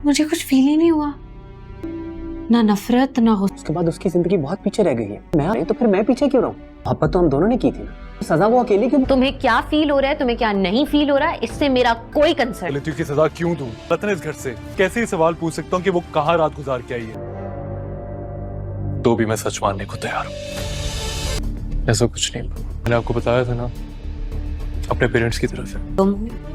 मुझे कुछ फील ही नहीं हुआ, ना नफरत ना गुस्सा। उसके बाद उसकी जिंदगी बहुत पीछे रह गई है। मैं तो फिर मैं पीछे क्यों रहूं? मोहब्बत तो हम दोनों ने की थी ना, सजा वो अकेली क्यों? तुम्हें क्या फील हो रहा है, तुम्हें क्या नहीं फील हो रहा है, इससे मेरा कोई कंसर्न। गलतियों की सजा क्यों दूं? वतन इस घर से कैसे ये सवाल पूछ सकता हूँ कि वो कहाँ रात गुजार के आई है? तो भी मैं सच मानने को तैयार हूँ। ऐसा कुछ नहीं, मैंने आपको बताया था ना, अपने पेरेंट्स की तरफ है।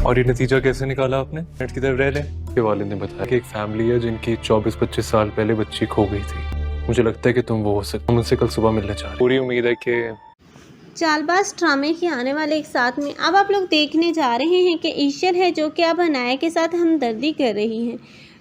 और ये नतीजा कैसे निकाला आपने? पेरेंट्स की तरफ रह ले के वालिद ने बताया कि एक फैमिली है जिनकी 24-25 साल पहले बच्ची खो गई थी। मुझे लगता है कि तुम वो हो सकते। हम उनसे कल सुबह मिलने जा रहे हैं। पूरी उम्मीद है कि चालबाज ड्रामे के आने वाले एक साथ में अब आप लोग देखने जा रहे हैं कि ईशर है जो कि अब अनाया के साथ हमदर्दी कर रही है,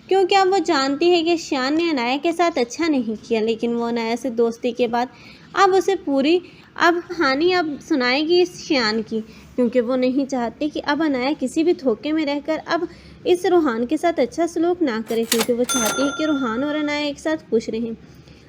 क्योंकि अब वो जानती है कि शान ने अनाया के साथ अच्छा नहीं किया, लेकिन वो अनाया से दोस्ती के बाद अब उसे पूरी अब कहानी अब सुनाएगी इस शान की, क्योंकि वो नहीं चाहती कि अब अनाया किसी भी धोखे में रहकर अब इस रूहान के साथ अच्छा सलूक ना करे, क्योंकि वो चाहती है कि रूहान और अनाया एक साथ खुश रहें।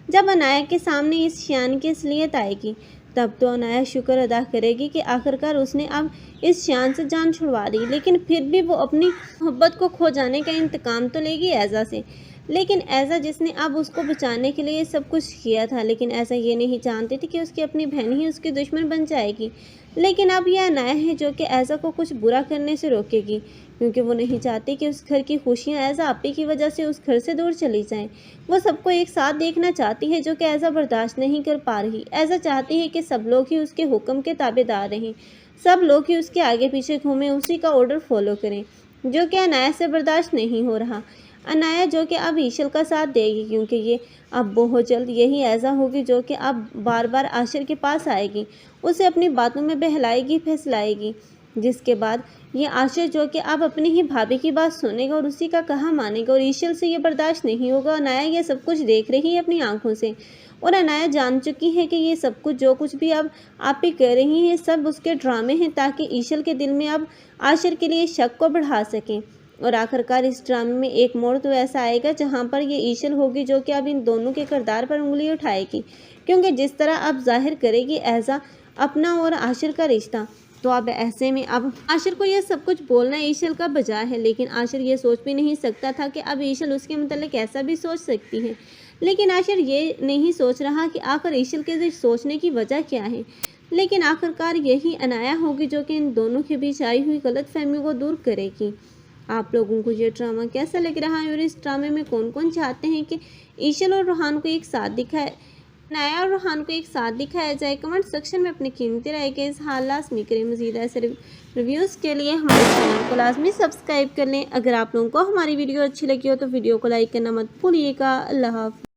जब अनाया के सामने इस शान की असलियत आएगी तब तो अनाया शुक्र अदा करेगी कि आखिरकार उसने अब इस शान से जान छुड़वा दी, लेकिन फिर भी वो अपनी मोहब्बत को खो जाने का इंतकाम तो लेगी ऐज़ा से। लेकिन ऐज़ा जिसने अब उसको बचाने के लिए सब कुछ किया था, लेकिन ऐसा ये नहीं जानती थी कि उसकी अपनी बहन ही उसकी दुश्मन बन जाएगी। लेकिन अब यह अनाया है जो कि ऐज़ा को कुछ बुरा करने से रोकेगी, क्योंकि वो नहीं चाहती कि उस घर की खुशियाँ ऐज़ा आपी की वजह से उस घर से दूर चली जाएं। वो सबको एक साथ देखना चाहती है, जो कि ऐज़ा बर्दाश्त नहीं कर पा रही। ऐज़ा चाहती है कि सब लोग ही उसके हुक्म के ताबेदार रहें, सब लोग ही उसके आगे पीछे घूमें, उसी का ऑर्डर फॉलो करें, जो कि अनाया से बर्दाश्त नहीं हो रहा। अनाया जो कि अब ईशल का साथ देगी, क्योंकि ये अब बहुत जल्द यही ऐसा होगी जो कि अब बार बार आशिर के पास आएगी, उसे अपनी बातों में बहलाएगी फैसलाएगी, जिसके बाद ये आशिर जो कि अब अपनी ही भाभी की बात सुनेगा और उसी का कहा मानेगा, और ईशल से ये बर्दाश्त नहीं होगा। अनाया ये सब कुछ देख रही है अपनी आंखों से, और अनाया जान चुकी है कि ये सब कुछ जो कुछ भी अब आप ही कर रही हैं सब उसके ड्रामे हैं, ताकि ईशल के दिल में अब आशिर के लिए शक को बढ़ा सकें। और आखिरकार इस ड्रामे में एक मोड़ तो ऐसा आएगा जहां पर ये ईशल होगी जो कि अब इन दोनों के किरदार पर उंगली उठाएगी, क्योंकि जिस तरह अब जाहिर करेगी ऐसा अपना और आशिर का रिश्ता, तो अब ऐसे में अब आशिर को यह सब कुछ बोलना ईशल का बजा है। लेकिन आशिर ये सोच भी नहीं सकता था कि अब ईशल उसके मतलब ऐसा भी सोच सकती है। लेकिन आशिर ये नहीं सोच रहा कि आखिर ईशल के सोचने की वजह क्या है। लेकिन आखिरकार यही अनाया होगी जो कि इन दोनों के बीच आई हुई गलतफहमियों को दूर करेगी। आप लोगों को ये ड्रामा कैसा लग रहा है, और इस ड्रामे में कौन कौन चाहते हैं कि ईशल और रूहान को एक साथ दिखाए, अनाया और रूहान को एक साथ दिखाया जाए? कमेंट सेक्शन में अपनी कीमती राय के इज़हार लाज़मी करें। मज़ीद ऐसे रिव्यूज़ के लिए हमारे चैनल को लाजमी सब्सक्राइब कर लें। अगर आप लोगों को हमारी वीडियो अच्छी लगी हो तो वीडियो को लाइक करना मत भूलिएगा। अल्लाह हाफ़िज़।